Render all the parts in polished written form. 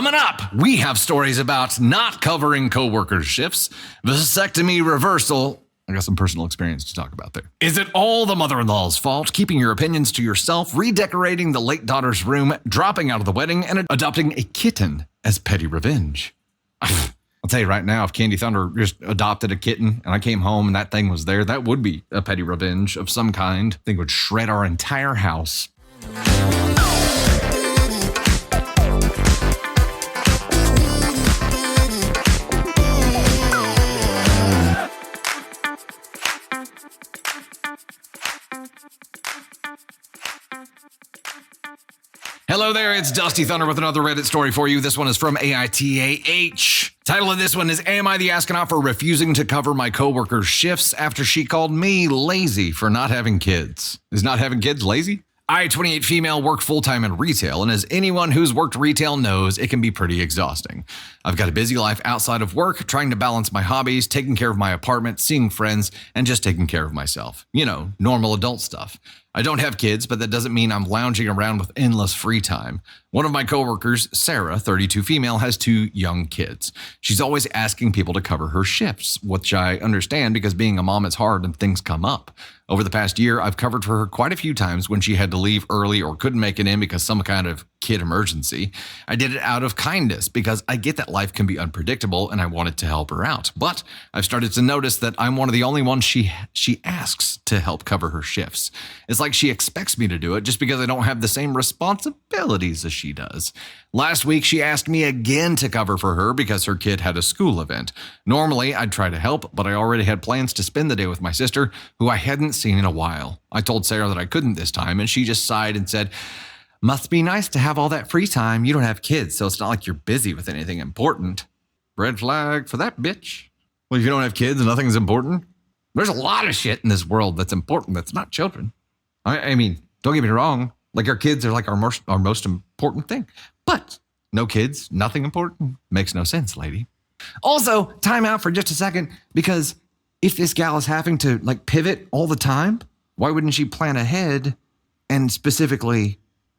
Coming up, we have stories about not covering coworkers' shifts, vasectomy reversal. I got some personal experience to talk about there. Is it all the mother-in-law's fault? Keeping your opinions to yourself, redecorating the late daughter's room, dropping out of the wedding, and adopting a kitten as petty revenge. I'll tell you right now, if Candy Thunder just adopted a kitten and I came home and that thing was there, that would be a petty revenge of some kind. I think it would shred our entire house. Hello there, it's Dusty Thunder with another Reddit story for you. This one is from AITAH. Title of this one is, Am I the Astronaut for refusing to cover my coworker's shifts after she called me lazy for not having kids? Is not having kids lazy? I, 28 female, work full-time in retail, and as anyone who's worked retail knows, it can be pretty exhausting. I've got a busy life outside of work, trying to balance my hobbies, taking care of my apartment, seeing friends, and just taking care of myself. You know, normal adult stuff. I don't have kids, but that doesn't mean I'm lounging around with endless free time. One of my coworkers, Sarah, 32 female, has 2 young kids. She's always asking people to cover her shifts, which I understand because being a mom is hard and things come up. Over the past year, I've covered for her quite a few times when she had to leave early or couldn't make it in because some kind of kid emergency. I did it out of kindness because I get that life can be unpredictable and I wanted to help her out. But I've started to notice that I'm one of the only ones she asks to help cover her shifts. It's like she expects me to do it just because I don't have the same responsibilities as she does. Last week, she asked me again to cover for her because her kid had a school event. Normally, I'd try to help, but I already had plans to spend the day with my sister, who I hadn't seen in a while. I told Sarah that I couldn't this time, and she just sighed and said, "Must be nice to have all that free time. You don't have kids, so it's not like you're busy with anything important." Red flag for that bitch. Well, if you don't have kids, nothing's important. There's a lot of shit in this world that's important that's not children. I mean, don't get me wrong. Like, our kids are like our most important thing. But no kids, nothing important. Makes no sense, lady. Also, time out for just a second, because if this gal is having to like pivot all the time, why wouldn't she plan ahead and specifically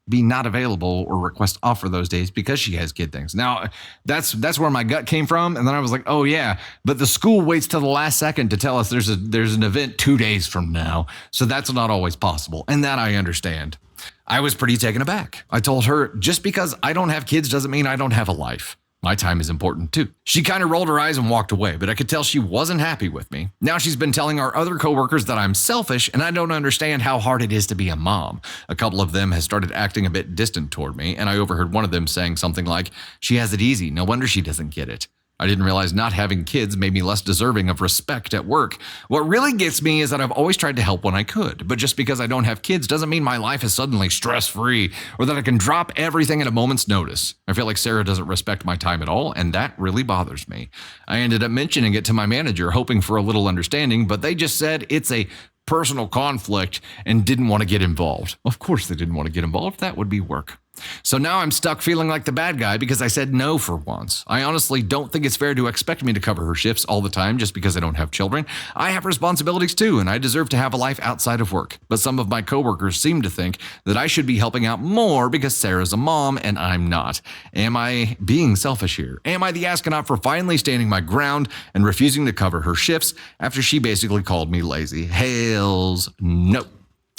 be not available or request off for those days because she has kid things? Now, that's where my gut came from. And then I was like, oh yeah, but the school waits till the last second to tell us there's an event 2 days from now. So that's not always possible. And that I understand. I was pretty taken aback. I told her, just because I don't have kids doesn't mean I don't have a life. My time is important too. She kind of rolled her eyes and walked away, but I could tell she wasn't happy with me. Now she's been telling our other coworkers that I'm selfish and I don't understand how hard it is to be a mom. A couple of them has started acting a bit distant toward me, and I overheard one of them saying something like, "She has it easy, no wonder she doesn't get it." I didn't realize not having kids made me less deserving of respect at work. What really gets me is that I've always tried to help when I could, but just because I don't have kids doesn't mean my life is suddenly stress-free or that I can drop everything at a moment's notice. I feel like Sarah doesn't respect my time at all, and that really bothers me. I ended up mentioning it to my manager, hoping for a little understanding, but they just said it's a personal conflict and didn't want to get involved. Of course they didn't want to get involved. That would be work. So now I'm stuck feeling like the bad guy because I said no for once. I honestly don't think it's fair to expect me to cover her shifts all the time just because I don't have children. I have responsibilities too, and I deserve to have a life outside of work. But some of my coworkers seem to think that I should be helping out more because Sarah's a mom and I'm not. Am I being selfish here? Am I the astronaut for finally standing my ground and refusing to cover her shifts after she basically called me lazy? Hails no.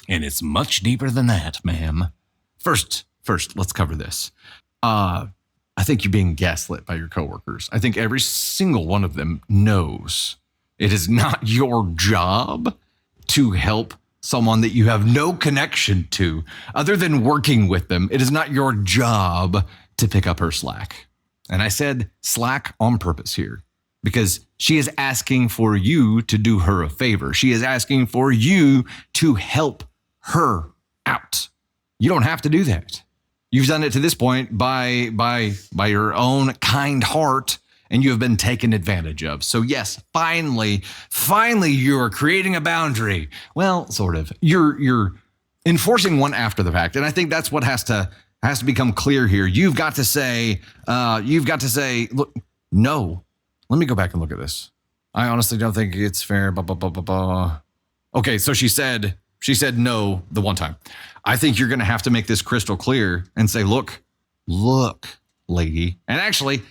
And it's much deeper than that, ma'am. First, let's cover this. I think you're being gaslit by your coworkers. I think every single one of them knows it is not your job to help someone that you have no connection to other than working with them. It is not your job to pick up her slack. And I said slack on purpose here because she is asking for you to do her a favor. She is asking for you to help her out. You don't have to do that. You've done it to this point by your own kind heart, and you have been taken advantage of. So yes, finally, you're creating a boundary. Well, sort of. You're enforcing one after the fact, and I think that's what has to become clear here. You've got to say, look, no. Let me go back and look at this. I honestly don't think it's fair. Blah, blah, blah, blah, blah. Okay, so she said no the one time. I think you're going to have to make this crystal clear and say, look, lady. And actually,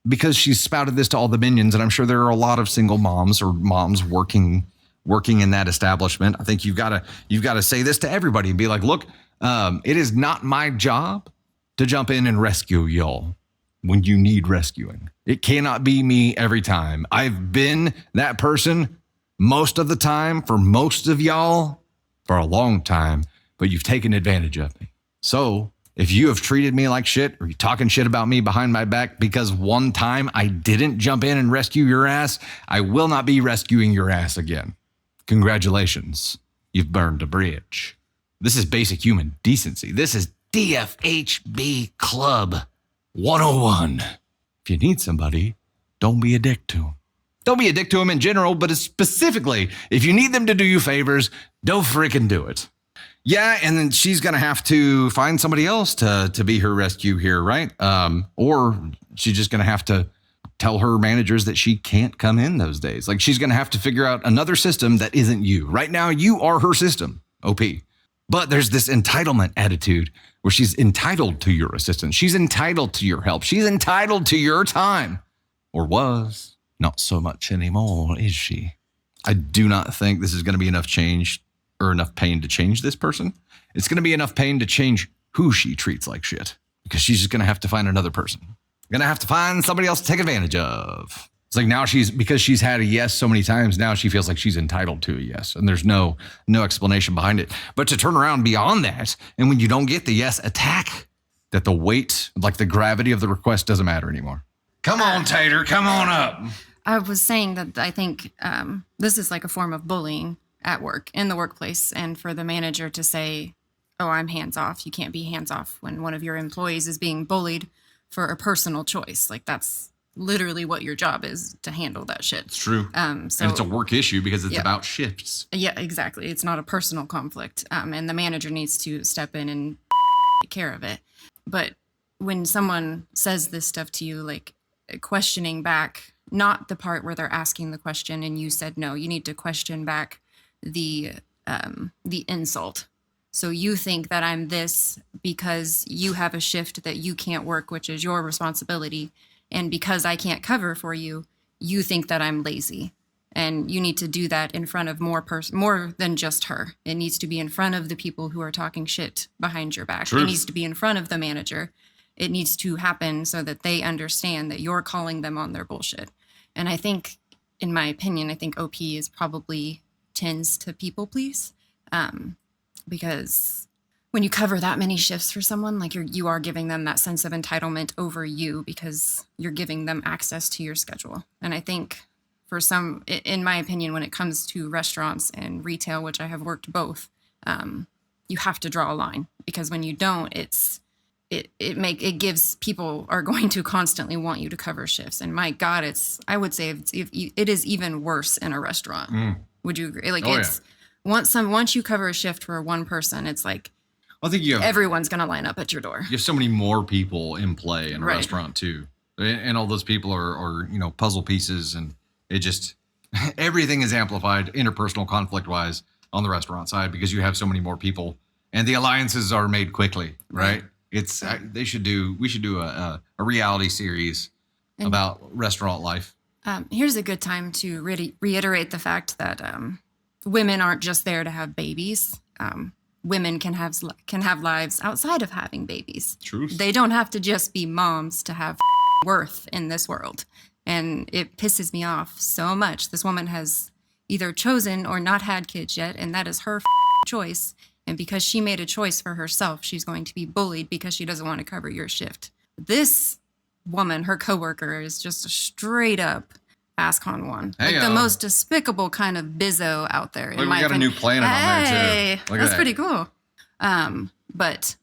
because she's spouted this to all the minions, and I'm sure there are a lot of single moms or moms working in that establishment, I think you've got to say this to everybody and be like, look, it is not my job to jump in and rescue y'all when you need rescuing. It cannot be me every time. I've been that person most of the time for most of y'all for a long time, but you've taken advantage of me. So if you have treated me like shit or you're talking shit about me behind my back because one time I didn't jump in and rescue your ass, I will not be rescuing your ass again. Congratulations. You've burned a bridge. This is basic human decency. This is DFHB Club 101. If you need somebody, don't be a dick to them. Don't be a dick to them in general, but specifically, if you need them to do you favors, don't freaking do it. Yeah, and then she's going to have to find somebody else to be her rescue here, right? Or she's just going to have to tell her managers that she can't come in those days. Like, she's going to have to figure out another system that isn't you. Right now, you are her system, OP. But there's this entitlement attitude where she's entitled to your assistance. She's entitled to your help. She's entitled to your time. Or was. Not so much anymore, is she? I do not think this is going to be enough change or enough pain to change this person. It's going to be enough pain to change who she treats like shit. Because she's just going to have to find another person. Going to have to find somebody else to take advantage of. It's like now because she's had a yes so many times, now she feels like she's entitled to a yes. And there's no explanation behind it. But to turn around beyond that, and when you don't get the yes, attack, that the weight, like the gravity of the request doesn't matter anymore. Come on, Tater, come on up. I was saying that I think this is like a form of bullying at work, in the workplace, and for the manager to say, oh, I'm hands off. You can't be hands off when one of your employees is being bullied for a personal choice. Like, that's literally what your job is, to handle that shit. It's true. So, and it's a work issue because it's about shifts. Yeah, exactly. It's not a personal conflict. And the manager needs to step in and take care of it. But when someone says this stuff to you, like questioning back, not the part where they're asking the question and you said no, you need to question back the insult. So you think that I'm this because you have a shift that you can't work, which is your responsibility. And because I can't cover for you, you think that I'm lazy. And you need to do that in front of more than just her. It needs to be in front of the people who are talking shit behind your back. Truth. It needs to be in front of the manager. It needs to happen so that they understand that you're calling them on their bullshit. And I think, in my opinion, I think OP is probably tends to people please. Because when you cover that many shifts for someone, like you are giving them that sense of entitlement over you because you're giving them access to your schedule. And I think for some, in my opinion, when it comes to restaurants and retail, which I have worked both, you have to draw a line, because when you don't, it gives people are going to constantly want you to cover shifts. And my God, I would say it is even worse in a restaurant. Would you agree? Like once you cover a shift for one person, it's like, I think everyone's going to line up at your door. You have so many more people in play in a restaurant too. And all those people are, puzzle pieces, and it just, everything is amplified interpersonal conflict wise on the restaurant side because you have so many more people and the alliances are made quickly, right? We should do a reality series about restaurant life. Here's a good time to reiterate the fact that women aren't just there to have babies. Women can have lives outside of having babies. Truth. They don't have to just be moms to have worth in this world. And it pisses me off so much. This woman has either chosen or not had kids yet, and that is her choice. And because she made a choice for herself, she's going to be bullied because she doesn't want to cover your shift. This woman, her coworker, is just a straight up ASCON one. Hey, like the most despicable kind of bizzo out there. We got a new planet on there too. That's pretty cool. But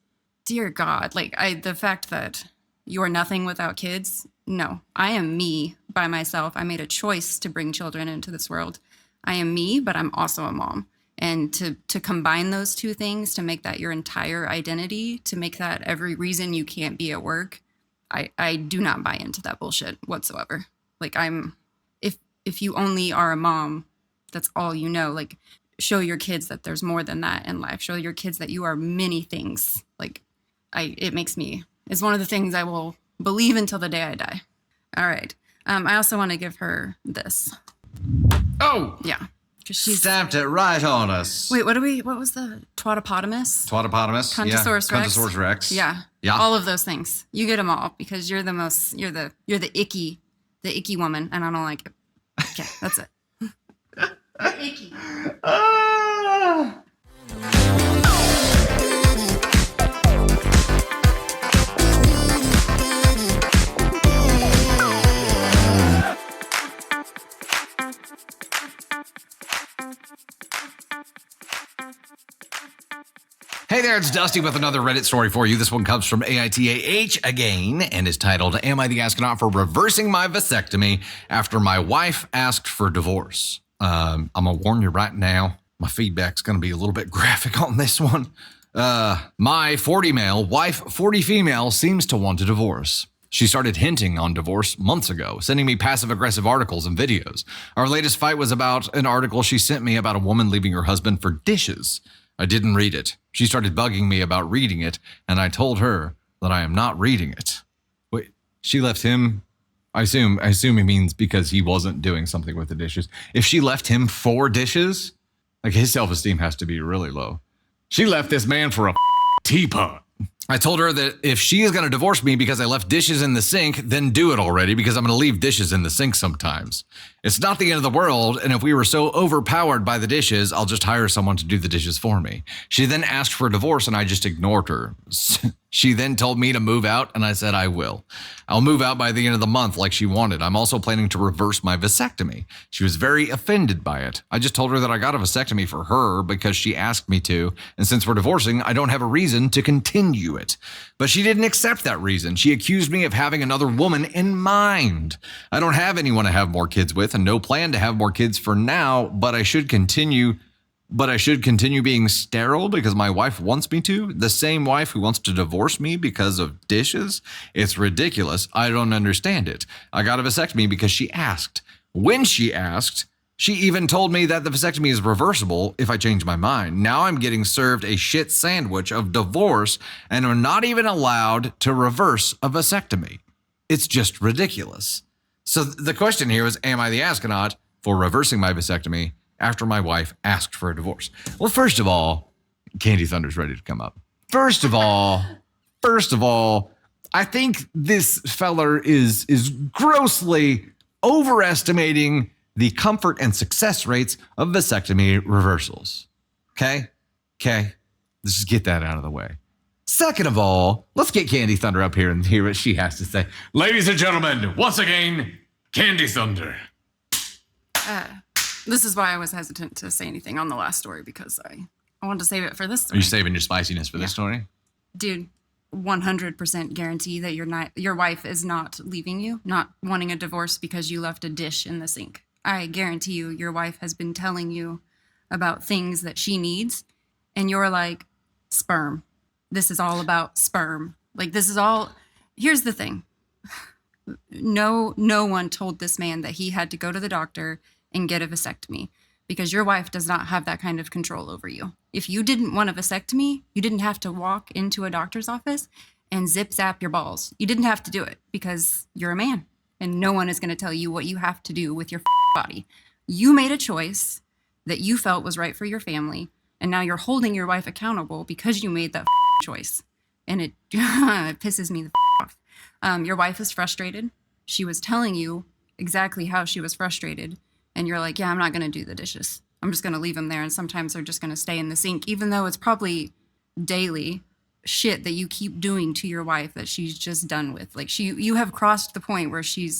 dear God, the fact that you are nothing without kids. No, I am me by myself. I made a choice to bring children into this world. I am me, but I'm also a mom. And to combine those two things, to make that your entire identity, to make that every reason you can't be at work, I do not buy into that bullshit whatsoever. Like, if you only are a mom, that's all you know. Like, show your kids that there's more than that in life. Show your kids that you are many things. Like, it's one of the things I will Believe until the day I die. All right. I also want to give her this. Oh! Yeah. Because she's Stamped it right on us. Wait, what was the twatopotamus? Twatopotamus. Contosaurus Rex. Contosaurus Rex. Yeah. Yeah. All of those things. You get them all because you're the icky woman, and I don't like it. Okay, that's it. Icky. Hey there, it's Dusty with another Reddit story for you. This one comes from AITAH again and is titled, Am I the Astronaut for Reversing My Vasectomy After My Wife Asked for Divorce? I'm going to warn you right now, my feedback's going to be a little bit graphic on this one. My 40 male, wife 40 female seems to want a divorce. She started hinting on divorce months ago, sending me passive-aggressive articles and videos. Our latest fight was about an article she sent me about a woman leaving her husband for dishes. I didn't read it. She started bugging me about reading it, and I told her that I am not reading it. Wait, she left him? I assume he means because he wasn't doing something with the dishes. If she left him for dishes, like his self-esteem has to be really low. She left this man for a teapot. I told her that if she is going to divorce me because I left dishes in the sink, then do it already because I'm going to leave dishes in the sink sometimes. It's not the end of the world, and if we were so overpowered by the dishes, I'll just hire someone to do the dishes for me. She then asked for a divorce, and I just ignored her. She then told me to move out, and I said I will. I'll move out by the end of the month like she wanted. I'm also planning to reverse my vasectomy. She was very offended by it. I just told her that I got a vasectomy for her because she asked me to, and since we're divorcing, I don't have a reason to continue it. But she didn't accept that reason. She accused me of having another woman in mind. I don't have anyone to have more kids with and no plan to have more kids for now, but I should continue being sterile because my wife wants me to. The same wife who wants to divorce me because of dishes? It's ridiculous. I don't understand it. I got a vasectomy because she asked. When she asked, she even told me that the vasectomy is reversible if I change my mind. Now I'm getting served a shit sandwich of divorce and I'm not even allowed to reverse a vasectomy. It's just ridiculous. So the question here is, am I the astronaut for reversing my vasectomy after my wife asked for a divorce? Well, first of all, Candy Thunder's ready to come up. First of all, I think this feller is grossly overestimating the comfort and success rates of vasectomy reversals. Okay? Let's just get that out of the way. Second of all, let's get Candy Thunder up here and hear what she has to say. Ladies and gentlemen, once again, Candy Thunder. This is why I was hesitant to say anything on the last story because I wanted to save it for this Are story. you saving your spiciness for this story? Dude, 100% guarantee that your wife is not leaving you, not wanting a divorce because you left a dish in the sink. I guarantee you your wife has been telling you about things that she needs, and you're like, sperm. This is all about sperm. Like, this is all... Here's the thing. No one told this man that he had to go to the doctor and get a vasectomy because your wife does not have that kind of control over you. If you didn't want a vasectomy, you didn't have to walk into a doctor's office and zip zap your balls. You didn't have to do it because you're a man and no one is going to tell you what you have to do with your body. You made a choice that you felt was right for your family, and now you're holding your wife accountable because you made that choice. And it pisses me the off. Your wife is frustrated. She was telling you exactly how she was frustrated. And you're like, yeah, I'm not going to do the dishes. I'm just going to leave them there. And sometimes they're just going to stay in the sink, even though it's probably daily shit that you keep doing to your wife that she's just done with. Like you have crossed the point where she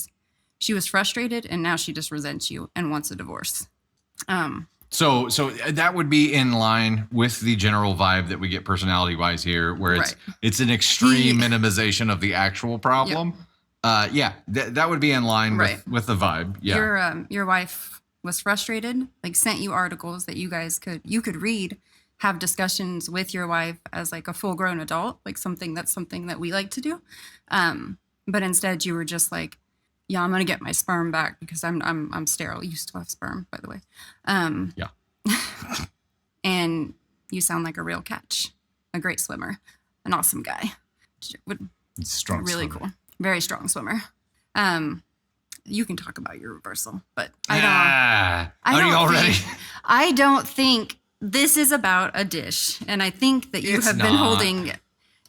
was frustrated and now she just resents you and wants a divorce. So that would be in line with the general vibe that we get personality-wise here, where it's an extreme minimization of the actual problem. Yep. That would be in line with the vibe. Yeah. Your wife was frustrated, like sent you articles that you could read, have discussions with your wife as like a full-grown adult, like something that we like to do. But instead you were just like, yeah, I'm going to get my sperm back because I'm sterile. You still have sperm, by the way. Yeah. And you sound like a real catch, a great swimmer, an awesome guy. Strong really swimmer. cool. Very strong swimmer. You can talk about your reversal, but Are you all ready? I don't think this is about a dish. And I think that you It's have been not. holding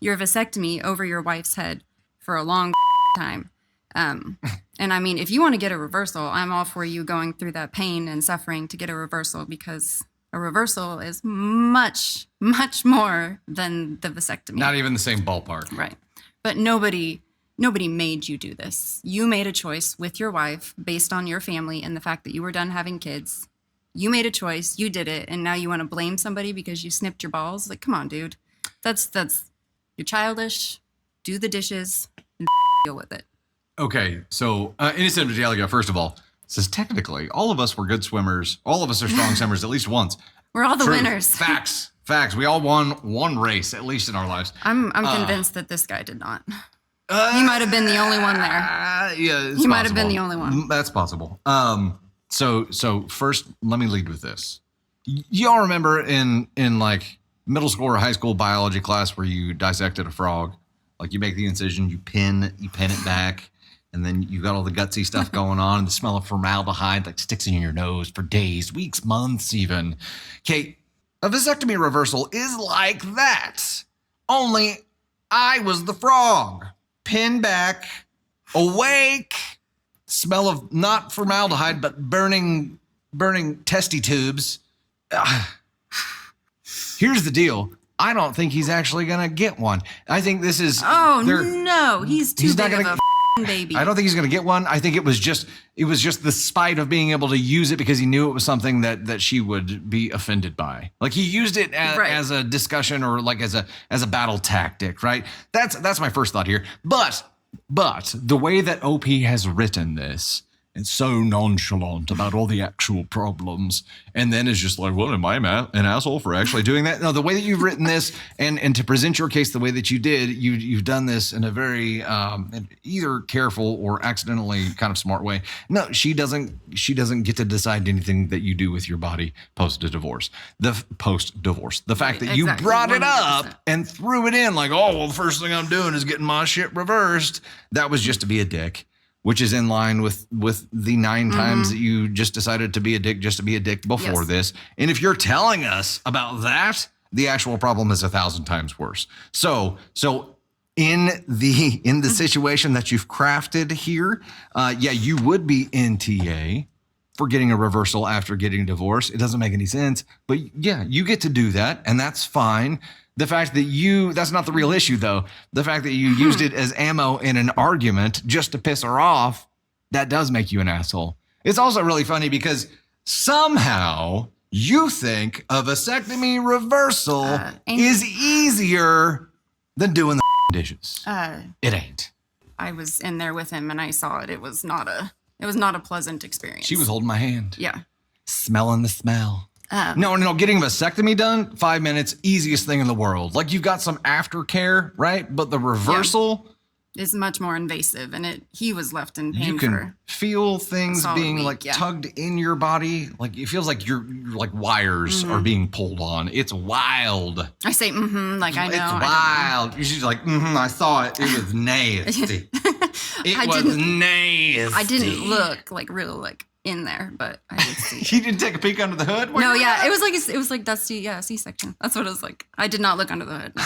your vasectomy over your wife's head for a long time. And I mean, if you want to get a reversal, I'm all for you going through that pain and suffering to get a reversal, because a reversal is much, much more than the vasectomy. Not even the same ballpark. Right. But nobody made you do this. You made a choice with your wife based on your family and the fact that you were done having kids. You made a choice, you did it, and now you want to blame somebody because you snipped your balls? Like, come on, dude. That's you're childish. Do the dishes and deal with it. Okay, so innocent of Jalia, first of all, says technically all of us were good swimmers. All of us are strong swimmers at least once. We're all the True. winners. Facts. We all won one race, at least in our lives. I'm convinced that this guy did not. You might have been the only one there. Yeah, it's You might have possible. been the only one. That's possible. So first, let me lead with this. Y'all remember in like middle school or high school biology class where you dissected a frog? Like you make the incision, you pin it back, and then you got all the gutsy stuff going on, and the smell of formaldehyde like sticks in your nose for days, weeks, months even. Okay, a vasectomy reversal is like that. Only I was the frog. Pin back, awake, smell of not formaldehyde, but burning testy tubes. Here's the deal. I don't think he's actually going to get one. I think this is... Oh, no. He's too not big of gonna- a baby. I don't think he's going to get one. I think it was just the spite of being able to use it because he knew it was something that she would be offended by. Like he used it as a discussion or like as a battle tactic, right? That's my first thought here. But the way that OP has written this, it's so nonchalant about all the actual problems, and then is just like, well, am I an asshole for actually doing that? No, the way that you've written this and to present your case the way that you did, you've done this in a very either careful or accidentally kind of smart way. No, she doesn't get to decide anything that you do with your body post-divorce. The fact that you exactly, brought it up 100%. and threw it in like, oh, well, the first thing I'm doing is getting my shit reversed. That was just to be a dick. Which is in line with the 9 times that you just decided to be a dick just to be a dick before Yes. this. And if you're telling us about that, the actual problem is 1,000 times worse. So in the situation that you've crafted here, you would be NTA for getting a reversal after getting divorced. It doesn't make any sense, but yeah, you get to do that, and that's fine. The fact that that's not the real issue, though. The fact that you used it as ammo in an argument just to piss her off, that does make you an asshole. It's also really funny because somehow you think a vasectomy reversal is easier than doing the dishes. It ain't. I was in there with him and I saw it. It was not a pleasant experience. She was holding my hand. Yeah. Smelling the smell. No, getting a vasectomy done, 5 minutes, easiest thing in the world. Like you've got some aftercare, right? But the reversal, It's much more invasive, and he was left in pain you can for feel things solid being week, like yeah. tugged in your body. Like it feels like your like wires are being pulled on. It's wild. I say like I know. It's I wild. She's like, I saw it. It was nasty. I was didn't- nasty. I didn't look like real like in there, but I did see. You didn't take a peek under the hood? No, yeah, it was like dusty, C-section. That's what it was like. I did not look under the hood. No.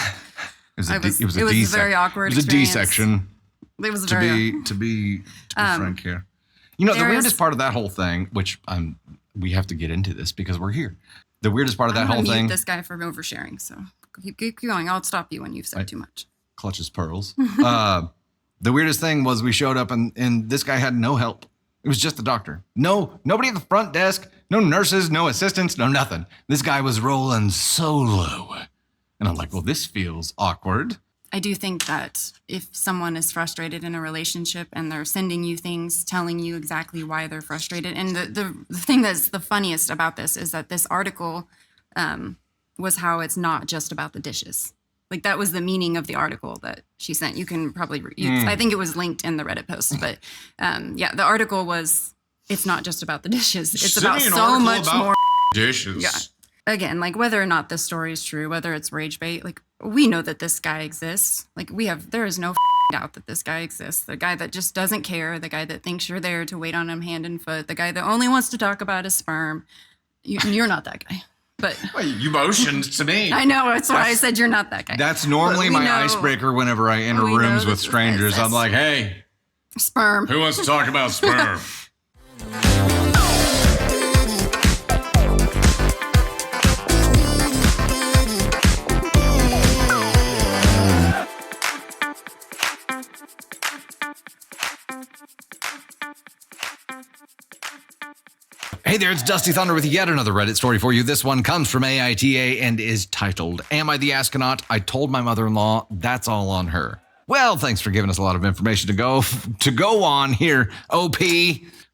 It was it was a very awkward It was a experience. D-section. It was To very. be frank here. You know, the there weirdest is- part of that whole thing, which we have to get into this because we're here. The weirdest part of that I'm whole gonna mute thing, this guy for oversharing. So keep going. I'll stop you when you've said too much. clutches pearls. The weirdest thing was we showed up and this guy had no help. It was just the doctor. Nobody at the front desk, no nurses, no assistants, no nothing. This guy was rolling solo. And I'm like, well, this feels awkward. I do think that if someone is frustrated in a relationship and they're sending you things, telling you exactly why they're frustrated, and the thing that's the funniest about this is that this article was how it's not just about the dishes. Like that was the meaning of the article that she sent. You can probably, I think it was linked in the Reddit post, but the article was, it's not just about the dishes. It's Send about me an so article much about more. dishes. Yeah. Again, like whether or not this story is true, whether it's rage bait, like we know that this guy exists. Like there is no out that this guy exists. The guy that just doesn't care. The guy that thinks you're there to wait on him hand and foot. The guy that only wants to talk about his sperm. You're not that guy. But Well, you motioned to me. I know. That's why I said you're not that guy. That's normally We my know- icebreaker whenever I enter we know rooms with this is- strangers. I'm that's- like, hey, Sperm. who wants to talk about sperm? Hey there, it's Dusty Thunder with yet another Reddit story for you. This one comes from AITA and is titled, Am I the Astronaut? I told my mother-in-law that's all on her. Well, thanks for giving us a lot of information to go on here, OP.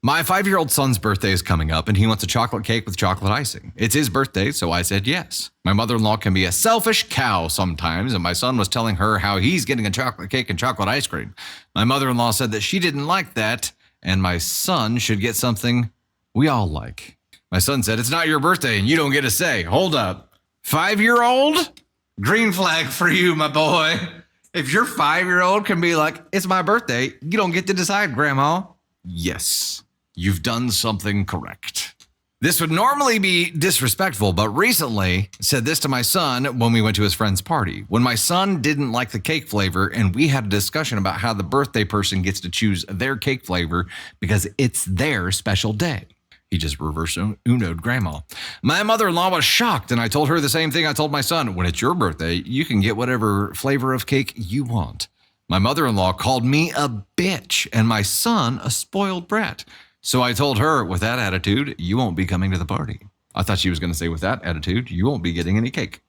My 5-year-old son's birthday is coming up and he wants a chocolate cake with chocolate icing. It's his birthday, so I said yes. My mother-in-law can be a selfish cow sometimes, and my son was telling her how he's getting a chocolate cake and chocolate ice cream. My mother-in-law said that she didn't like that and my son should get something we all like. My son said, it's not your birthday and you don't get a say. Hold up. 5-year-old? Green flag for you, my boy. If your 5-year-old can be like, it's my birthday, you don't get to decide, Grandma. Yes, you've done something correct. This would normally be disrespectful, but recently said this to my son when we went to his friend's party. When my son didn't like the cake flavor and we had a discussion about how the birthday person gets to choose their cake flavor because it's their special day. He just reverse uno'd Grandma. My mother-in-law was shocked, and I told her the same thing I told my son. When it's your birthday, you can get whatever flavor of cake you want. My mother-in-law called me a bitch and my son a spoiled brat. So I told her, with that attitude, you won't be coming to the party. I thought she was going to say, with that attitude, you won't be getting any cake.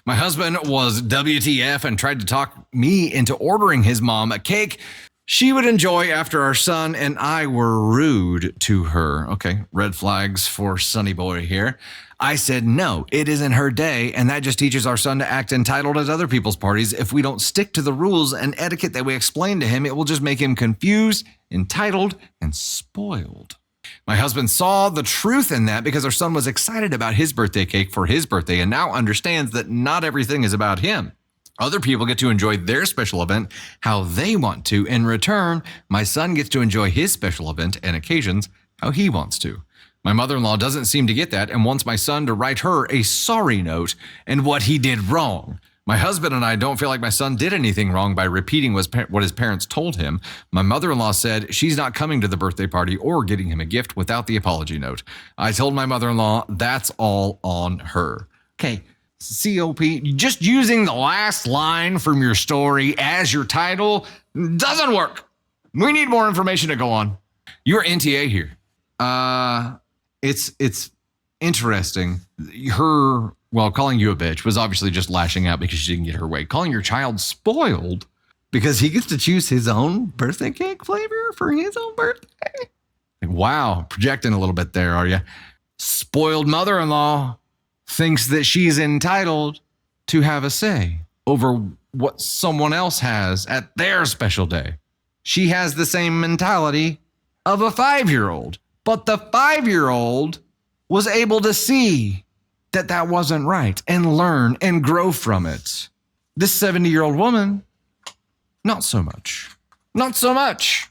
My husband was WTF and tried to talk me into ordering his mom a cake she would enjoy after our son and I were rude to her. Okay, red flags for Sonny Boy here. I said, no, it isn't her day, and that just teaches our son to act entitled at other people's parties. If we don't stick to the rules and etiquette that we explain to him, it will just make him confused, entitled, and spoiled. My husband saw the truth in that because our son was excited about his birthday cake for his birthday and now understands that not everything is about him. Other people get to enjoy their special event how they want to. In return, my son gets to enjoy his special event and occasions how he wants to. My mother-in-law doesn't seem to get that and wants my son to write her a sorry note and what he did wrong. My husband and I don't feel like my son did anything wrong by repeating what his parents told him. My mother-in-law said she's not coming to the birthday party or getting him a gift without the apology note. I told my mother-in-law that's all on her. Okay. COP, just using the last line from your story as your title doesn't work. We need more information to go on. You're NTA here. It's interesting. Calling you a bitch was obviously just lashing out because she didn't get her way. Calling your child spoiled because he gets to choose his own birthday cake flavor for his own birthday. Wow, projecting a little bit there, are you? Spoiled mother-in-law thinks that she's entitled to have a say over what someone else has at their special day. She has the same mentality of a 5-year-old, but the 5-year-old was able to see that that wasn't right and learn and grow from it. This 70-year-old woman, not so much. Not so much.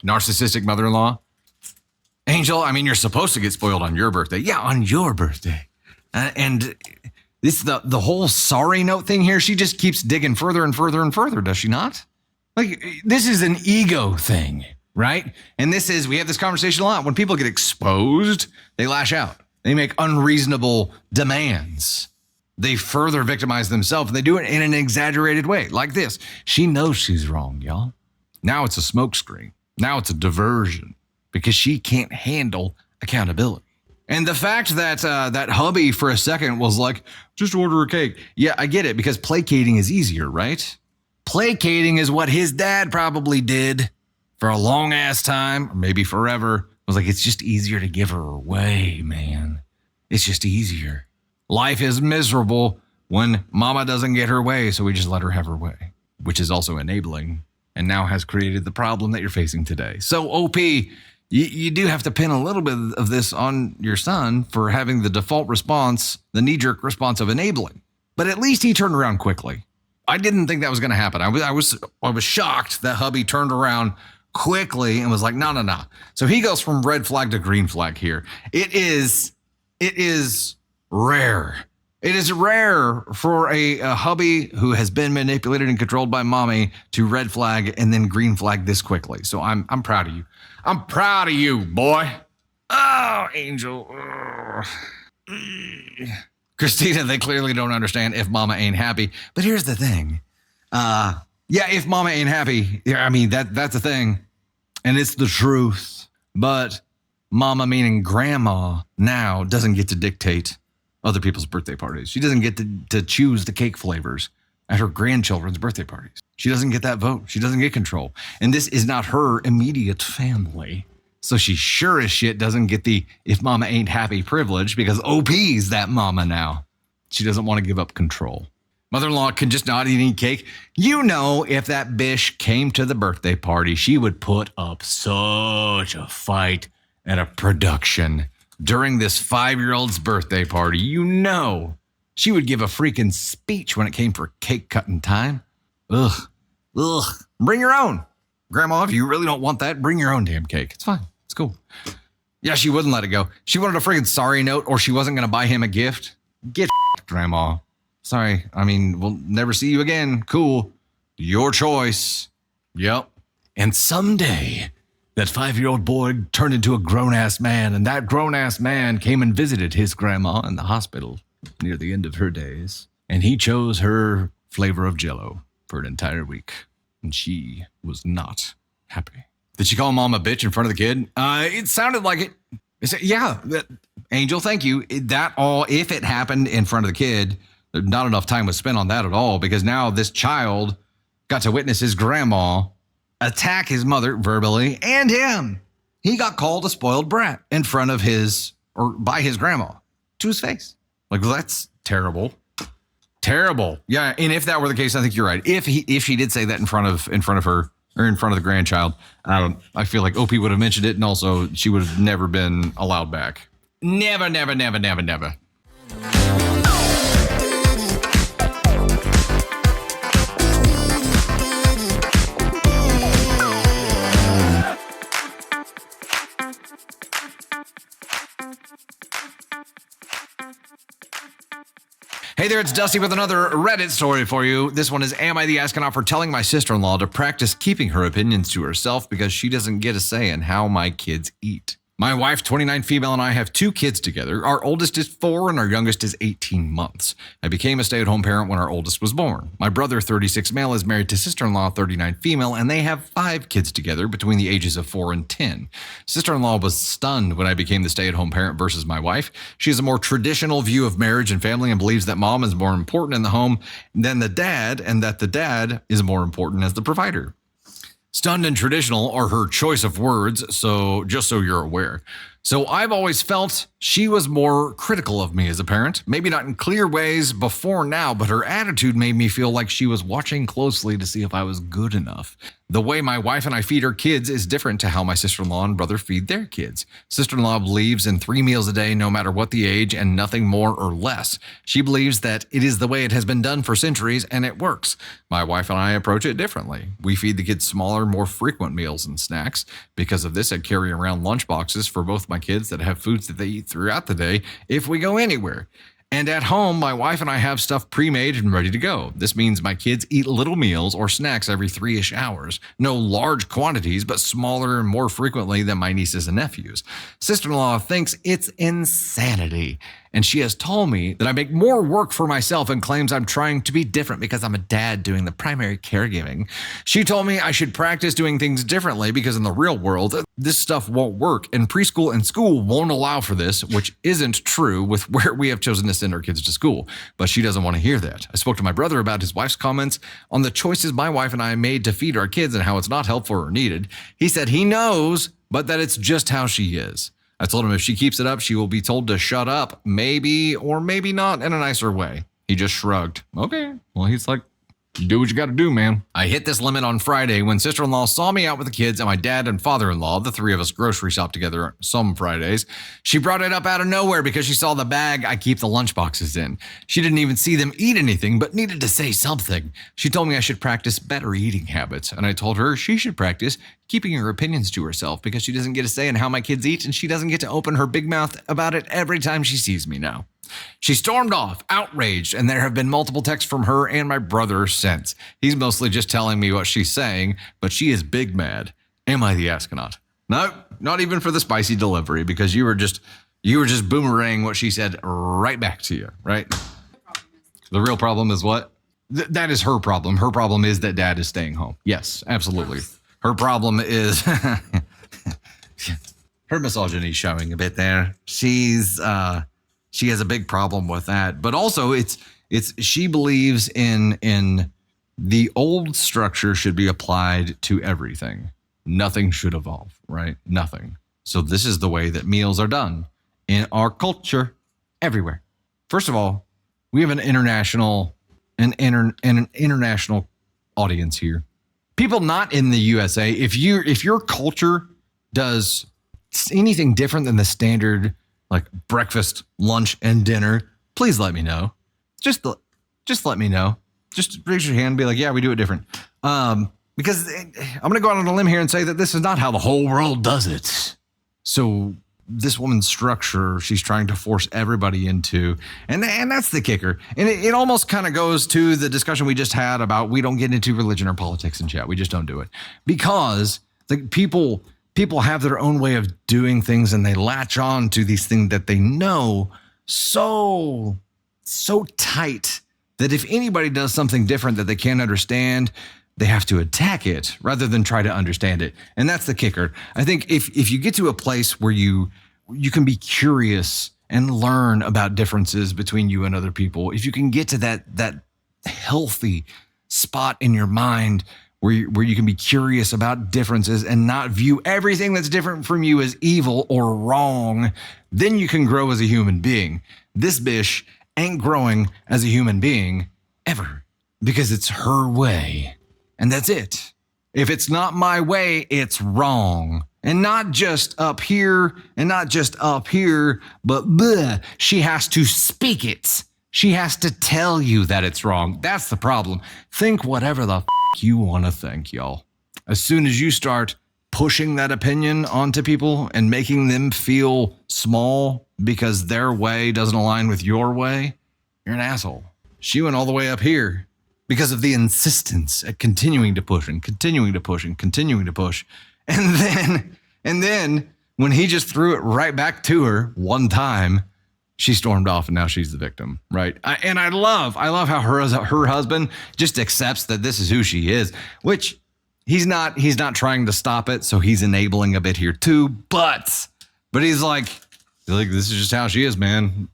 Narcissistic mother-in-law. Angel, I mean, you're supposed to get spoiled on your birthday. Yeah, on your birthday. And this the whole sorry note thing here, she just keeps digging further and further and further, does she not? Like, this is an ego thing, right? And we have this conversation a lot. When people get exposed, they lash out. They make unreasonable demands. They further victimize themselves, and they do it in an exaggerated way, like this. She knows she's wrong, y'all. Now it's a smokescreen. Now it's a diversion because she can't handle accountability. And the fact that that hubby for a second was like, just order a cake. Yeah, I get it, because placating is easier, right? Placating is what his dad probably did for a long ass time, or maybe forever. I was like, it's just easier to give her away, man. It's just easier. Life is miserable when mama doesn't get her way, so we just let her have her way, which is also enabling and now has created the problem that you're facing today. So OP, you do have to pin a little bit of this on your son for having the default response, the knee-jerk response of enabling. But at least he turned around quickly. I didn't think that was going to happen. I was shocked that hubby turned around quickly and was like, no. So he goes from red flag to green flag here. It is rare. It is rare for a hubby who has been manipulated and controlled by mommy to red flag and then green flag this quickly. So I'm proud of you. I'm proud of you, boy. Oh, Angel. Christina, they clearly don't understand if mama ain't happy. But here's the thing. If mama ain't happy, I mean, that's the thing. And it's the truth. But mama, meaning grandma, now doesn't get to dictate other people's birthday parties. She doesn't get to choose the cake flavors at her grandchildren's birthday parties. She doesn't get that vote. She doesn't get control. And this is not her immediate family. So she sure as shit doesn't get the if mama ain't happy privilege because OP's that mama now. She doesn't want to give up control. Mother-in-law can just not eat any cake. You know, if that bish came to the birthday party, she would put up such a fight and a production during this 5-year-old's birthday party. You know, she would give a freaking speech when it came for cake cutting time. Ugh. Bring your own. Grandma, if you really don't want that, bring your own damn cake. It's fine. It's cool. Yeah, she wouldn't let it go. She wanted a freaking sorry note or she wasn't going to buy him a gift. Get Grandma. Sorry. I mean, we'll never see you again. Cool. Your choice. Yep. And someday, that 5-year-old boy turned into a grown-ass man, and that grown-ass man came and visited his grandma in the hospital near the end of her days. And he chose her flavor of Jell-O for an entire week. And she was not happy. Did she call mom a bitch in front of the kid? It sounded like it. Yeah, Angel, thank you. If it happened in front of the kid, not enough time was spent on that at all, because now this child got to witness his grandma attack his mother verbally and him. He got called a spoiled brat in front of by his grandma to his face. Like, well, that's terrible. Terrible. Yeah. And if that were the case, I think you're right. If she did say that in front of her or in front of the grandchild, I feel like OP would have mentioned it. And also she would have never been allowed back. Never. Hey there, it's Dusty with another Reddit story for you. This one is, am I the astronaut for telling my sister-in-law to practice keeping her opinions to herself because she doesn't get a say in how my kids eat? My wife, 29 female, and I have 2 kids together. Our oldest is 4 and our youngest is 18 months. I became a stay-at-home parent when our oldest was born. My brother, 36 male, is married to sister-in-law, 39 female, and they have 5 kids together between the ages of 4 and 10. Sister-in-law was stunned when I became the stay-at-home parent versus my wife. She has a more traditional view of marriage and family and believes that mom is more important in the home than the dad, and that the dad is more important as the provider. Stunned and traditional are her choice of words, so just so you're aware. So I've always felt she was more critical of me as a parent, maybe not in clear ways before now, but her attitude made me feel like she was watching closely to see if I was good enough. The way my wife and I feed our kids is different to how my sister-in-law and brother feed their kids. Sister-in-law believes in 3 meals a day, no matter what the age, and nothing more or less. She believes that it is the way it has been done for centuries, and it works. My wife and I approach it differently. We feed the kids smaller, more frequent meals and snacks. Because of this, I carry around lunch boxes for both my kids that have foods that they eat throughout the day if we go anywhere. And at home, my wife and I have stuff pre-made and ready to go. This means my kids eat little meals or snacks every 3-ish hours. No large quantities, but smaller and more frequently than my nieces and nephews. Sister-in-law thinks it's insanity. And she has told me that I make more work for myself and claims I'm trying to be different because I'm a dad doing the primary caregiving. She told me I should practice doing things differently because in the real world, this stuff won't work. And preschool and school won't allow for this, which isn't true with where we have chosen to send our kids to school. But she doesn't want to hear that. I spoke to my brother about his wife's comments on the choices my wife and I made to feed our kids and how it's not helpful or needed. He said he knows, but that it's just how she is. I told him if she keeps it up, she will be told to shut up, maybe or maybe not in a nicer way. He just shrugged. Okay. Well, he's like, do what you got to do, man. I hit this limit on Friday when sister-in-law saw me out with the kids and my dad and father-in-law, the three of us grocery shop together some Fridays. She brought it up out of nowhere because she saw the bag I keep the lunchboxes in. She didn't even see them eat anything, but needed to say something. She told me I should practice better eating habits, and I told her she should practice keeping her opinions to herself because she doesn't get a say in how my kids eat, and she doesn't get to open her big mouth about it every time she sees me now. She stormed off, outraged, and there have been multiple texts from her and my brother since. He's mostly just telling me what she's saying, but she is big mad. Am I the astronaut? No, not even for the spicy delivery, because you were just boomerang what she said right back to you, right? The real problem is what? That is her problem. Her problem is that dad is staying home. Yes, absolutely. Her problem is her misogyny showing a bit there. She has a big problem with that, but also it's she believes in the old structure should be applied to everything. Nothing should evolve, right? Nothing. So this is the way that meals are done in our culture everywhere. First of all, we have an international audience here. People not in the USA, if your culture does anything different than the standard like breakfast, lunch, and dinner, please let me know. Just let me know. Just raise your hand and be like, yeah, we do it different. Because I'm going to go out on a limb here and say that this is not how the whole world does it. So this woman's structure, she's trying to force everybody into, and that's the kicker. And it almost kind of goes to the discussion we just had about we don't get into religion or politics in chat. We just don't do it because like people have their own way of doing things and they latch on to these things that they know so tight that if anybody does something different that they can't understand, they have to attack it rather than try to understand it. And that's the kicker. I think if you get to a place where you can be curious and learn about differences between you and other people, if you can get to that healthy spot in your mind where you can be curious about differences and not view everything that's different from you as evil or wrong, then you can grow as a human being. This bish ain't growing as a human being ever because it's her way. And that's it. If it's not my way, it's wrong. And not just up here and not just up here, but bleh, she has to speak it. She has to tell you that it's wrong. That's the problem. Think whatever the you want to think, y'all. As soon as you start pushing that opinion onto people and making them feel small because their way doesn't align with your way, you're an asshole. She went all the way up here because of the insistence at continuing to push and continuing to push and continuing to push. And then when he just threw it right back to her one time, she stormed off and now she's the victim, right? I love how her husband just accepts that this is who she is, which he's not trying to stop it, so he's enabling a bit here too, but he's like this is just how she is, man.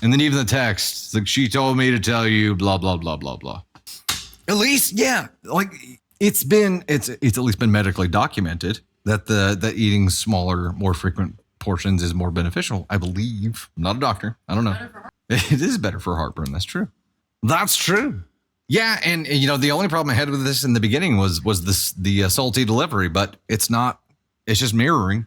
And then even the text, like she told me to tell you blah blah blah blah blah. At least, yeah, like it's at least been medically documented that that eating smaller, more frequent portions is more beneficial, I believe. I'm not a doctor. I don't know. It is better for heartburn. That's true. That's true. Yeah, and you know the only problem I had with this in the beginning was the salty delivery, but it's not. It's just mirroring.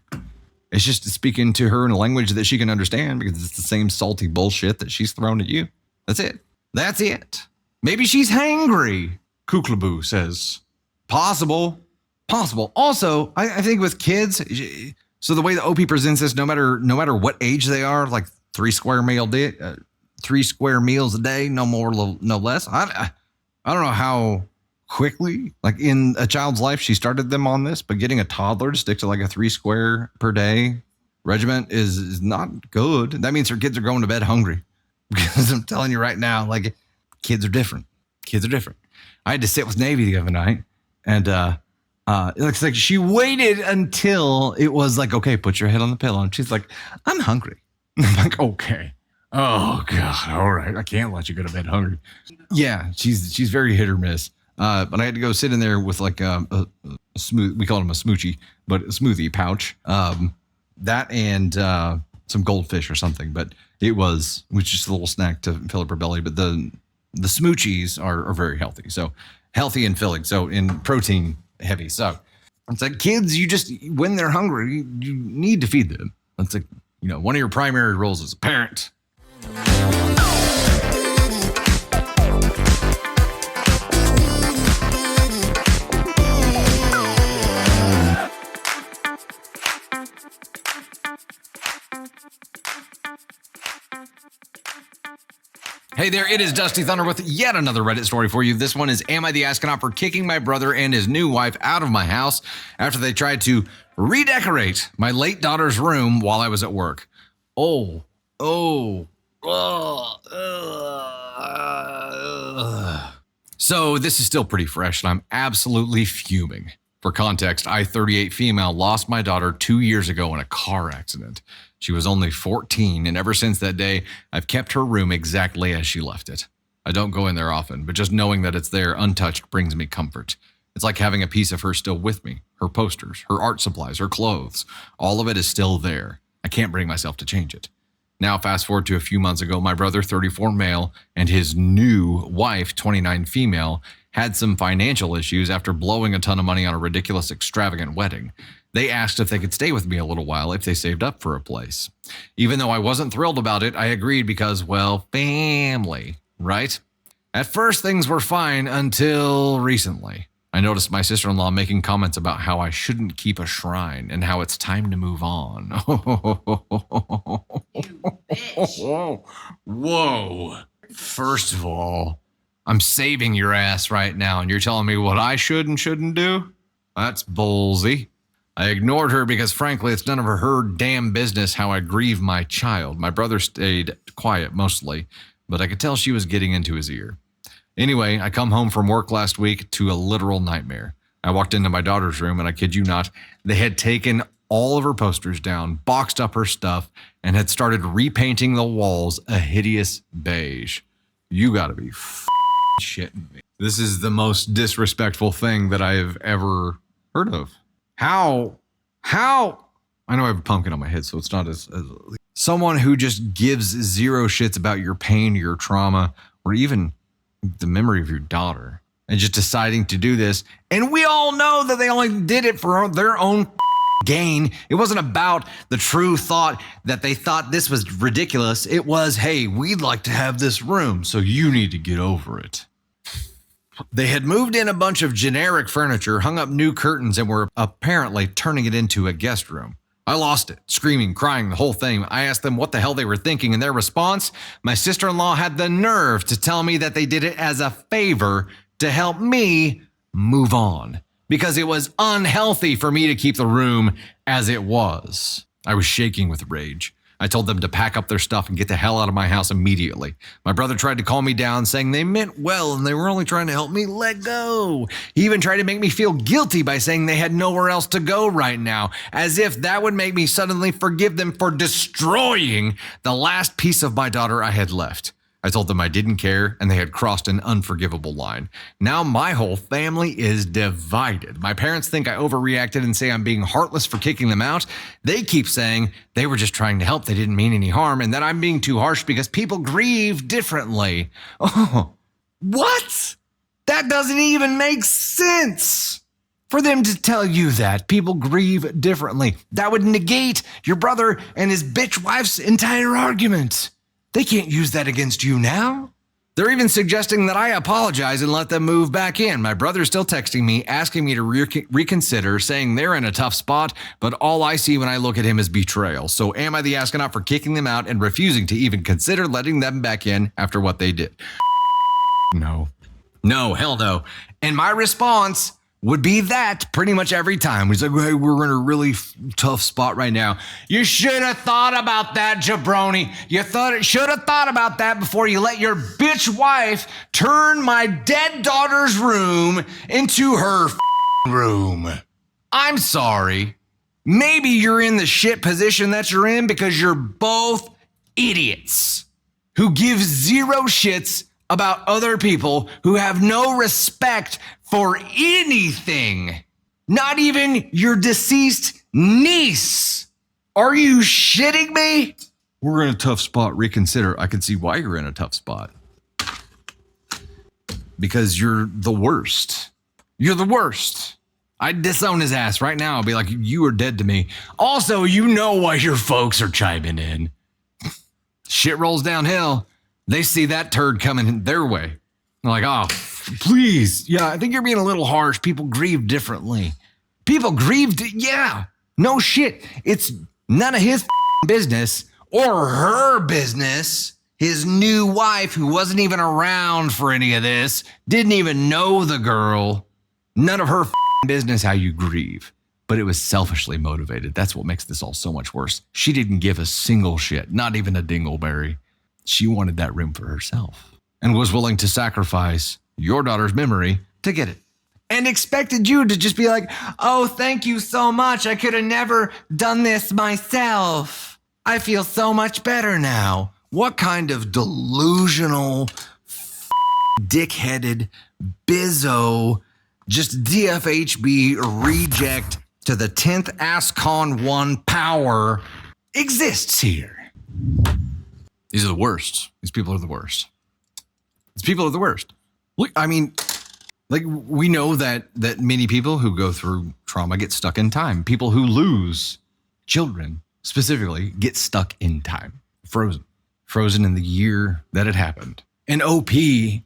It's just speaking to her in a language that she can understand because it's the same salty bullshit that she's thrown at you. That's it. That's it. Maybe she's hangry. Kuklaboo says, possible. Also, I think with kids. So the way the OP presents this, no matter what age they are, like 3 square meals a day, no more, no less. I don't know how quickly, like in a child's life, she started them on this, but getting a toddler to stick to like a 3 square per day regiment is not good. That means her kids are going to bed hungry. Because I'm telling you right now, like kids are different. I had to sit with Navy the other night, and it looks like she waited until it was like, okay, put your head on the pillow. And she's like, I'm hungry. I'm like, okay. Oh God. All right. I can't let you go to bed hungry. Yeah. She's very hit or miss. But I had to go sit in there with like a smooth, we call them a smoochie, but a smoothie pouch. That and some goldfish or something, but it was just a little snack to fill up her belly. But the smoochies are very healthy. So healthy and filling, so in protein heavy. So it's like kids, you just, when they're hungry, you need to feed them. That's like, one of your primary roles as a parent. Hey there, it is Dusty Thunder with yet another Reddit story for you. This one is, am I the astronaut for kicking my brother and his new wife out of my house after they tried to redecorate my late daughter's room while I was at work? So this is still pretty fresh, and I'm absolutely fuming. For context, I, 38 female, lost my daughter 2 years ago in a car accident. She was only 14, and ever since that day, I've kept her room exactly as she left it. I don't go in there often, but just knowing that it's there untouched brings me comfort. It's like having a piece of her still with me. Her posters, her art supplies, her clothes, all of it is still there. I can't bring myself to change it. Now, fast forward to a few months ago, my brother, 34 male, and his new wife, 29 female, had some financial issues after blowing a ton of money on a ridiculous, extravagant wedding. They asked if they could stay with me a little while if they saved up for a place. Even though I wasn't thrilled about it, I agreed because, well, family, right? At first, things were fine until recently. I noticed my sister-in-law making comments about how I shouldn't keep a shrine and how it's time to move on. You bitch. Whoa. First of all, I'm saving your ass right now, and you're telling me what I should and shouldn't do? That's ballsy. I ignored her because, frankly, it's none of her damn business how I grieve my child. My brother stayed quiet mostly, but I could tell she was getting into his ear. Anyway, I come home from work last week to a literal nightmare. I walked into my daughter's room, and I kid you not, they had taken all of her posters down, boxed up her stuff, and had started repainting the walls a hideous beige. You gotta be shitting me. This is the most disrespectful thing that I have ever heard of. How? I know I have a pumpkin on my head, so it's not as someone who just gives zero shits about your pain, your trauma, or even the memory of your daughter, and just deciding to do this. And we all know that they only did it for their own gain. It wasn't about the true thought that they thought this was ridiculous. It was, hey, we'd like to have this room, so you need to get over it. They had moved in a bunch of generic furniture, hung up new curtains, and were apparently turning it into a guest room. I lost it, screaming, crying, the whole thing. I asked them what the hell they were thinking, and their response, my sister-in-law had the nerve to tell me that they did it as a favor to help me move on, because it was unhealthy for me to keep the room as it was. I was shaking with rage. I told them to pack up their stuff and get the hell out of my house immediately. My brother tried to calm me down, saying they meant well and they were only trying to help me let go. He even tried to make me feel guilty by saying they had nowhere else to go right now, as if that would make me suddenly forgive them for destroying the last piece of my daughter I had left. I told them I didn't care, and they had crossed an unforgivable line. Now my whole family is divided. My parents think I overreacted and say I'm being heartless for kicking them out. They keep saying they were just trying to help, they didn't mean any harm, and that I'm being too harsh because people grieve differently. Oh, what? That doesn't even make sense. For them to tell you that people grieve differently, that would negate your brother and his bitch wife's entire argument. They can't use that against you now. They're even suggesting that I apologize and let them move back in. My brother's still texting me, asking me to reconsider, saying they're in a tough spot, but all I see when I look at him is betrayal. So am I the astronaut for kicking them out and refusing to even consider letting them back in after what they did? No. No, hell no. And my response would be that pretty much every time. He's like, hey, we're in a really tough spot right now. You should have thought about that, jabroni. You should have thought about that before you let your bitch wife turn my dead daughter's room into her room. I'm sorry. Maybe you're in the shit position that you're in because you're both idiots who give zero shits about other people, who have no respect for anything, not even your deceased niece. Are you shitting me? We're in a tough spot. Reconsider. I can see why you're in a tough spot. because you're the worst. You're the worst. I'd disown his ass right now. I'd be like, you are dead to me. Also, you know why your folks are chiming in. Shit rolls downhill. They see that turd coming their way. They're like, oh, please. Yeah, I think you're being a little harsh. People grieve differently. People grieved. Yeah, no shit. It's none of his business or her business. His new wife, who wasn't even around for any of this, didn't even know the girl. None of her business how you grieve. But it was selfishly motivated. That's what makes this all so much worse. She didn't give a single shit, not even a dingleberry. She wanted that room for herself and was willing to sacrifice your daughter's memory to get it. And expected you to just be like, oh, thank you so much. I could have never done this myself. I feel so much better now. What kind of delusional, dick-headed, bizzo, just DFHB reject to the 10th ASCON 1 power exists here? These are the worst. These people are the worst. These people are the worst. Look, I mean, like, we know that many people who go through trauma get stuck in time. People who lose children specifically get stuck in time. Frozen in the year that it happened. And OP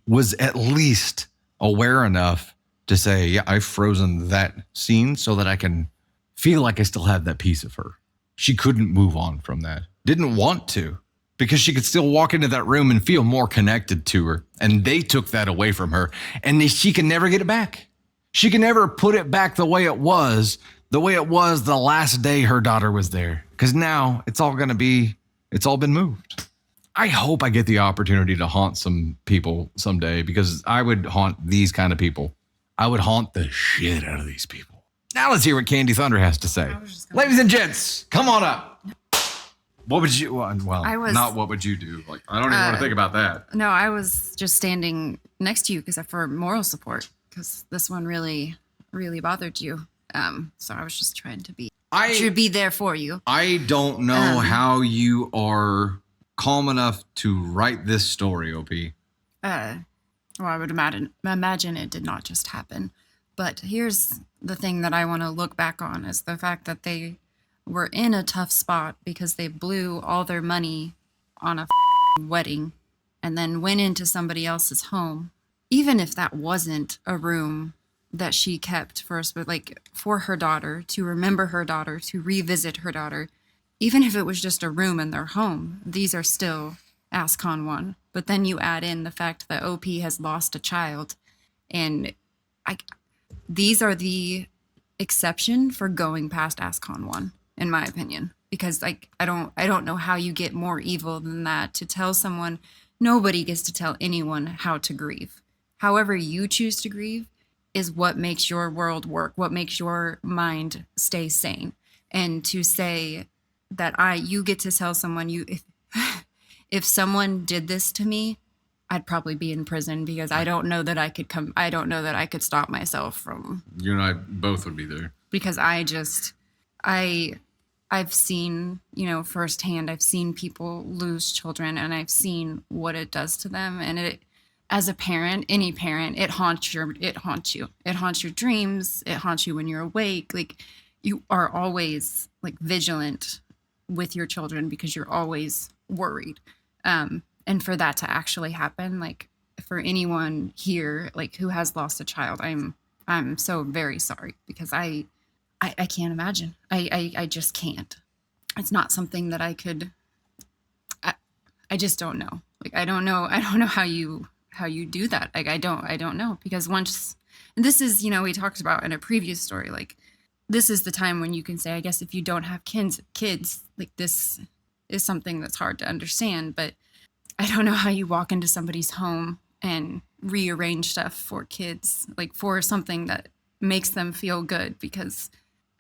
was at least aware enough to say, yeah, I've frozen that scene so that I can feel like I still have that piece of her. She couldn't move on from that. Didn't want to, because she could still walk into that room and feel more connected to her. And they took that away from her. And she can never get it back. She can never put it back the way it was the last day her daughter was there. Because now it's all been moved. I hope I get the opportunity to haunt some people someday, because I would haunt these kind of people. I would haunt the shit out of these people. Now let's hear what Candy Thunder has to say. Ladies and gents, come on up. What would you, not what would you do? Like, I don't even want to think about that. No, I was just standing next to you because for moral support, because this one really, really bothered you. So I was just trying to be there for you. I don't know how you are calm enough to write this story, OP. Well, I would imagine it did not just happen. But here's the thing that I want to look back on, is the fact that they were in a tough spot because they blew all their money on a wedding and then went into somebody else's home. Even if that wasn't a room that she kept first, but like for her daughter, to remember her daughter, to revisit her daughter, even if it was just a room in their home, these are still ASCON 1. But then you add in the fact that OP has lost a child, and these are the exception for going past ASCON 1, in my opinion. Because I don't know how you get more evil than that, to tell someone. Nobody gets to tell anyone how to grieve. However you choose to grieve is what makes your world work, what makes your mind stay sane. And to say that you get to tell someone, if someone did this to me, I'd probably be in prison, because I don't know that I could stop myself from. You and I both would be there. Because I've seen, firsthand, I've seen people lose children, and I've seen what it does to them. And it, as a parent, any parent, it haunts you. It haunts your dreams. It haunts you when you're awake. Like, you are always like vigilant with your children because you're always worried. And for that to actually happen, like, for anyone here, like, who has lost a child, I'm so very sorry, because I can't imagine. I just can't. It's not something that I could. I just don't know. Like, I don't know how you do that. Like, I don't know, because once, and this is, we talked about in a previous story, like, this is the time when you can say, I guess, if you don't have kids, like, this is something that's hard to understand. But I don't know how you walk into somebody's home and rearrange stuff for kids, like, for something that makes them feel good, because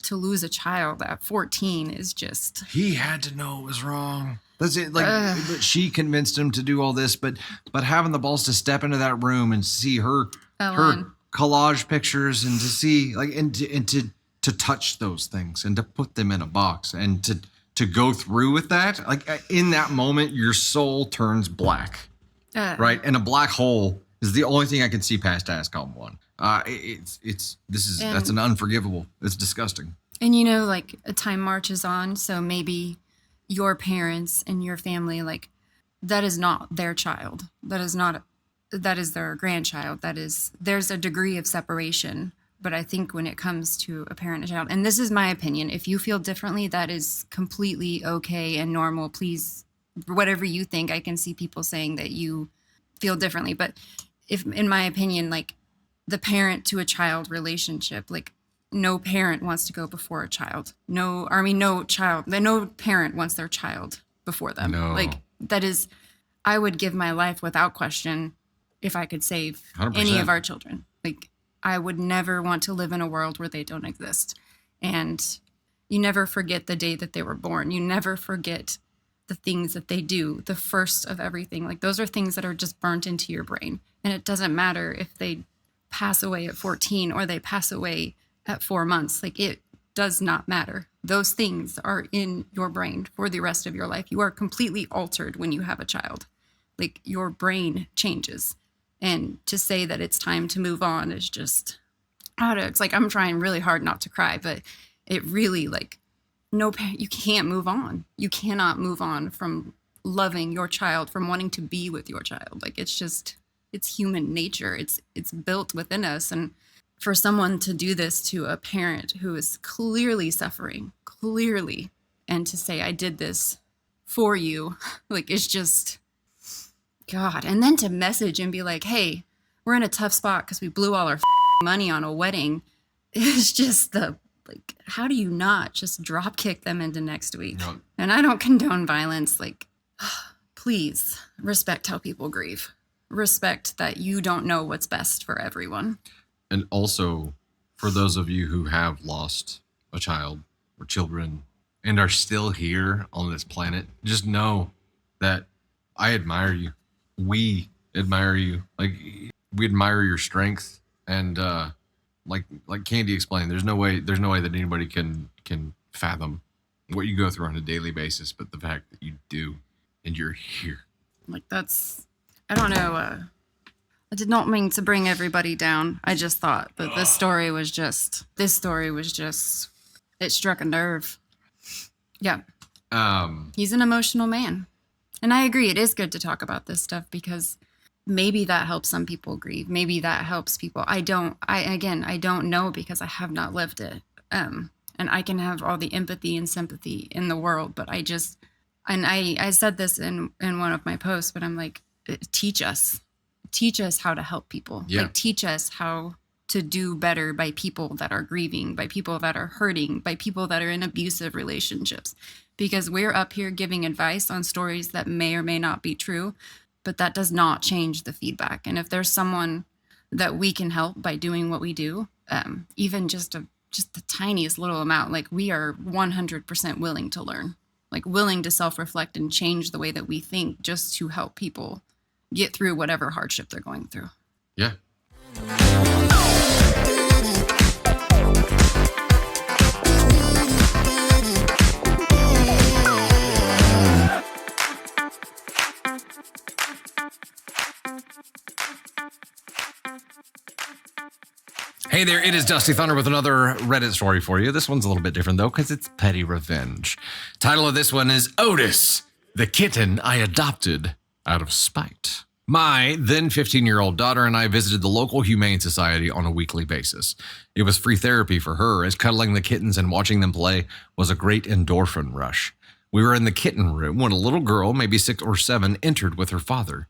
to lose a child at 14 is just. He had to know it was wrong. That's it. Like, but she convinced him to do all this, but having the balls to step into that room and see her collage pictures, and to see, like, and to touch those things and to put them in a box, and to go through with that, like, in that moment, your soul turns black, right? And a black hole Is the only thing I can see past ASCOM 1. That's an unforgivable. It's disgusting. And you know, like a time marches on, so maybe your parents and your family, like that is not their child. That is their grandchild. There's a degree of separation. But I think when it comes to a parent and a child, and this is my opinion, if you feel differently, that is completely okay and normal. Please, whatever you think, I can see people saying that you feel differently. But if, in my opinion, like the parent to a child relationship, like no parent wants to go before a child. No parent wants their child before them. No. Like that is, I would give my life without question if I could save 100%. any of our children. Like I would never want to live in a world where they don't exist. And you never forget the day that they were born. You never forget the things that they do, the first of everything. Like those are things that are just burnt into your brain. And it doesn't matter if they pass away at 14 or they pass away at 4 months. Like it does not matter. Those things are in your brain for the rest of your life. You are completely altered when you have a child. Like your brain changes. And to say that it's time to move on is just, I don't know. It's like I'm trying really hard not to cry, but it really like, you can't move on. You cannot move on from loving your child, from wanting to be with your child. Like it's just, it's human nature. It's built within us. And for someone to do this to a parent who is clearly suffering, and to say, I did this for you, like it's just, God. And then to message and be like, hey, we're in a tough spot because we blew all our money on a wedding. It's just like, how do you not just drop kick them into next week? No. And I don't condone violence. Like, please respect how people grieve. Respect that you don't know what's best for everyone. And also, for those of you who have lost a child or children and are still here on this planet, just know that I admire you. We admire you. Like, we admire your strength. And like Candy explained, there's no way that anybody can fathom what you go through on a daily basis. But the fact that you do, and you're here. Like that's, I don't know. I did not mean to bring everybody down. I just thought that this story was just, it struck a nerve. Yeah. He's an emotional man. And I agree. It is good to talk about this stuff because maybe that helps some people grieve. Maybe that helps people. I don't know because I have not lived it. And I can have all the empathy and sympathy in the world, but I said this in one of my posts, but I'm like, teach us how to help people. Yeah. Like teach us how to do better by people that are grieving, by people that are hurting, by people that are in abusive relationships, because we're up here giving advice on stories that may or may not be true, but that does not change the feedback. And if there's someone that we can help by doing what we do, even just the tiniest little amount, like we are 100% willing to learn, like willing to self-reflect and change the way that we think just to help people get through whatever hardship they're going through. Yeah. Hey there, it is Dusty Thunder with another Reddit story for you. This one's a little bit different though, because it's petty revenge. Title of this one is Otis, the kitten I adopted out of spite. My then 15-year-old daughter and I visited the local humane society on a weekly basis. It was free therapy for her, as cuddling the kittens and watching them play was a great endorphin rush. We were in the kitten room when a little girl, maybe 6 or 7, entered with her father.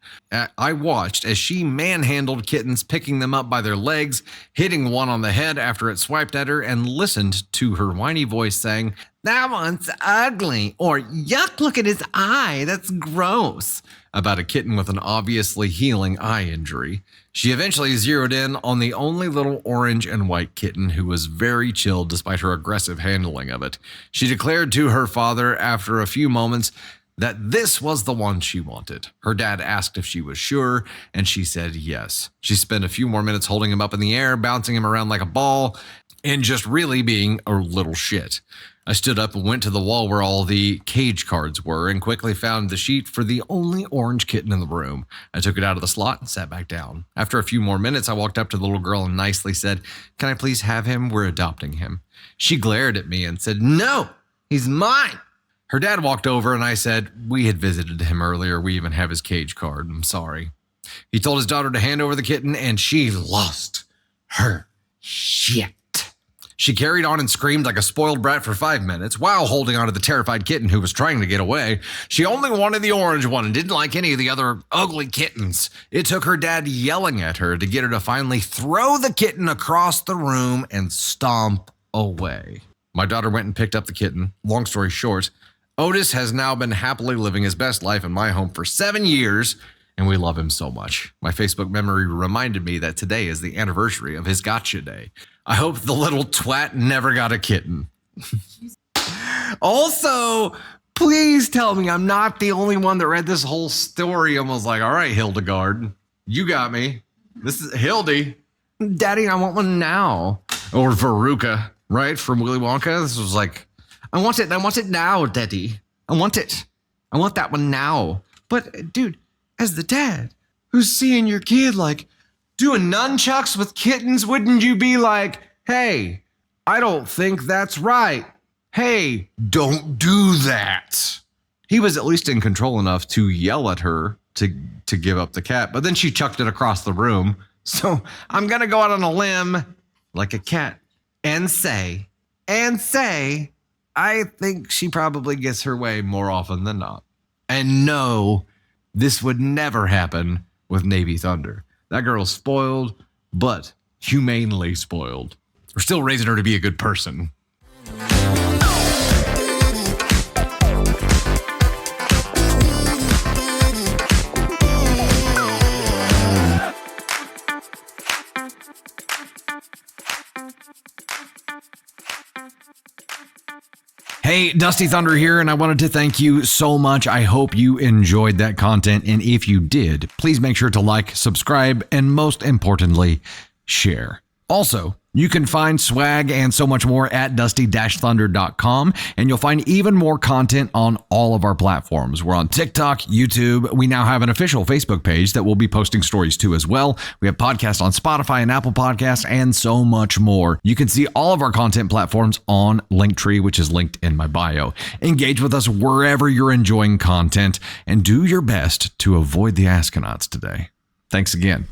I watched as she manhandled kittens, picking them up by their legs, hitting one on the head after it swiped at her, and listened to her whiny voice saying, "That one's ugly," or "Yuck, look at his eye, that's gross," about a kitten with an obviously healing eye injury. She eventually zeroed in on the only little orange and white kitten, who was very chilled despite her aggressive handling of it. She declared to her father after a few moments that this was the one she wanted. Her dad asked if she was sure, and she said yes. She spent a few more minutes holding him up in the air, bouncing him around like a ball, and just really being a little shit. I stood up and went to the wall where all the cage cards were and quickly found the sheet for the only orange kitten in the room. I took it out of the slot and sat back down. After a few more minutes, I walked up to the little girl and nicely said, "Can I please have him? We're adopting him." She glared at me and said, "No, he's mine." Her dad walked over and I said, "We had visited him earlier. We even have his cage card. I'm sorry." He told his daughter to hand over the kitten and she lost her shit. She carried on and screamed like a spoiled brat for 5 minutes while holding onto the terrified kitten who was trying to get away. She only wanted the orange one and didn't like any of the other ugly kittens. It took her dad yelling at her to get her to finally throw the kitten across the room and stomp away. My daughter went and picked up the kitten. Long story short, Otis has now been happily living his best life in my home for 7 years, and we love him so much. My Facebook memory reminded me that today is the anniversary of his gotcha day. I hope the little twat never got a kitten. Also, please tell me I'm not the only one that read this whole story and was like, all right, Hildegard, you got me. This is Hildy. Daddy, I want one now. Or Veruca, right? From Willy Wonka. This was like, I want it now, Daddy. I want it. I want that one now. But dude, as the dad who's seeing your kid like doing nunchucks with kittens, wouldn't you be like, hey, I don't think that's right. Hey, don't do that. He was at least in control enough to yell at her to give up the cat, but then she chucked it across the room. So I'm going to go out on a limb like a cat and say, I think she probably gets her way more often than not. And no, this would never happen with Navy Thunder. That girl's spoiled, but humanely spoiled. We're still raising her to be a good person. Hey, Dusty Thunder here, and I wanted to thank you so much. I hope you enjoyed that content, and if you did, please make sure to like, subscribe, and most importantly, share. Also, you can find swag and so much more at dusty-thunder.com, and you'll find even more content on all of our platforms. We're on TikTok, YouTube. We now have an official Facebook page that we'll be posting stories to as well. We have podcasts on Spotify and Apple Podcasts and so much more. You can see all of our content platforms on Linktree, which is linked in my bio. Engage with us wherever you're enjoying content and do your best to avoid the Askonauts today. Thanks again.